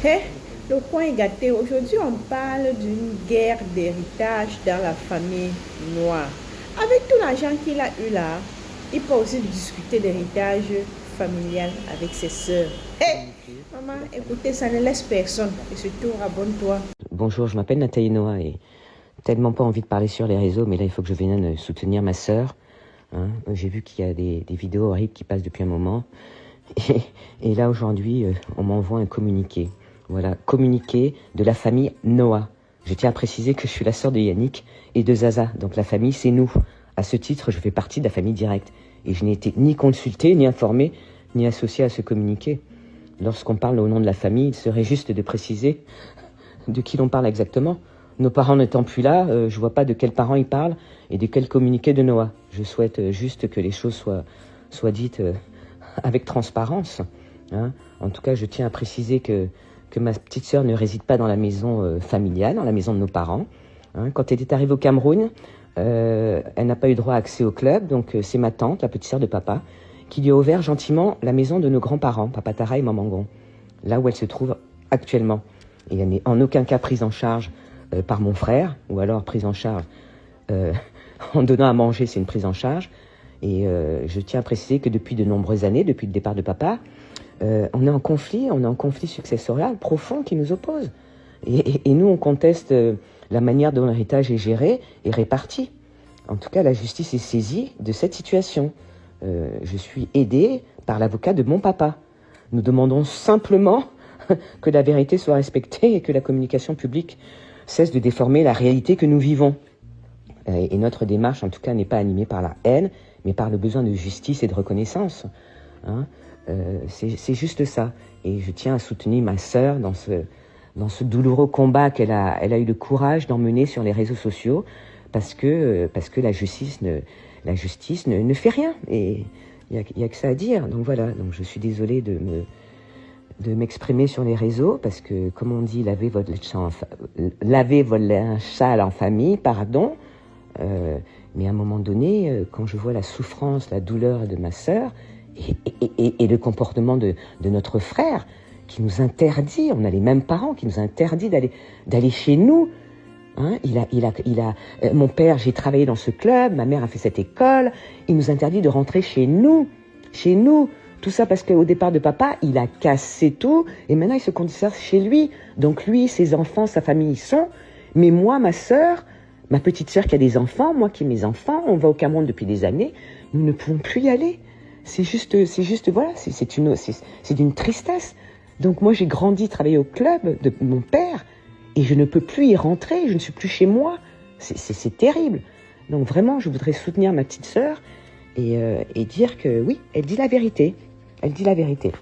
Hé, le point est gâté. Aujourd'hui, on parle d'une guerre d'héritage dans la famille noire. Avec tout l'argent qu'il a eu là, il peut aussi discuter d'héritage familial avec ses sœurs. Hé, maman, écoutez, ça ne laisse personne. Et surtout, abonne-toi. Bonjour, je m'appelle Nathalie Noah et tellement pas envie de parler sur les réseaux, mais là il faut que je vienne soutenir ma sœur. Hein. J'ai vu qu'il y a des vidéos horribles qui passent depuis un moment. Et là aujourd'hui, on m'envoie un communiqué. Voilà, communiqué de la famille Noah. Je tiens à préciser que je suis la sœur de Yannick et de Zaza, donc la famille c'est nous. À ce titre, je fais partie de la famille directe. Et je n'ai été ni consultée, ni informée, ni associée à ce communiqué. Lorsqu'on parle au nom de la famille, il serait juste de préciser de qui l'on parle exactement. Nos parents n'étant plus là, je vois pas de quels parents ils parlent et de quel communiqué de Noah. Je souhaite juste que les choses soient dites avec transparence. Hein. En tout cas, je tiens à préciser que ma petite sœur ne réside pas dans la maison familiale, dans la maison de nos parents. Hein. Quand elle est arrivée au Cameroun, elle n'a pas eu droit à accès au club, donc c'est ma tante, la petite sœur de papa, qui lui a ouvert gentiment la maison de nos grands-parents, Papa Tara et Maman Gon, là où elle se trouve actuellement. Et elle n'est en aucun cas prise en charge par mon frère, ou alors prise en charge en donnant à manger, c'est une prise en charge. Et je tiens à préciser que depuis de nombreuses années, depuis le départ de papa, on est en conflit successoral profond qui nous oppose. Et nous, on conteste la manière dont l'héritage est géré et réparti. En tout cas, la justice est saisie de cette situation. Je suis aidée par l'avocat de mon papa. Nous demandons simplement que la vérité soit respectée et que la communication publique cesse de déformer la réalité que nous vivons. Et notre démarche, en tout cas, n'est pas animée par la haine, mais par le besoin de justice et de reconnaissance. Hein, c'est juste ça. Et je tiens à soutenir ma sœur dans ce douloureux combat qu'elle a eu le courage d'emmener sur les réseaux sociaux, parce que la justice ne fait rien. Et il y a que ça à dire. Donc voilà. Donc je suis désolée de m'exprimer sur les réseaux, parce que, comme on dit, lavez votre linge sale en famille, pardon. Mais à un moment donné, quand je vois la souffrance, la douleur de ma sœur et le comportement de notre frère, qui nous interdit, on a les mêmes parents, qui nous interdit d'aller chez nous. Hein, mon père, j'ai travaillé dans ce club, ma mère a fait cette école, il nous interdit de rentrer chez nous. Tout ça parce qu'au départ de papa, il a cassé tout et maintenant il se conserve chez lui. Donc lui, ses enfants, sa famille y sont. Mais moi, ma sœur, ma petite sœur qui a des enfants, moi qui ai mes enfants, on va au Cameroun depuis des années, nous ne pouvons plus y aller. C'est juste, voilà, c'est d'une tristesse. Donc moi, j'ai grandi, travaillé au club de mon père et je ne peux plus y rentrer, je ne suis plus chez moi. C'est terrible. Donc vraiment, je voudrais soutenir ma petite sœur et dire que oui, elle dit la vérité. Elle dit la vérité.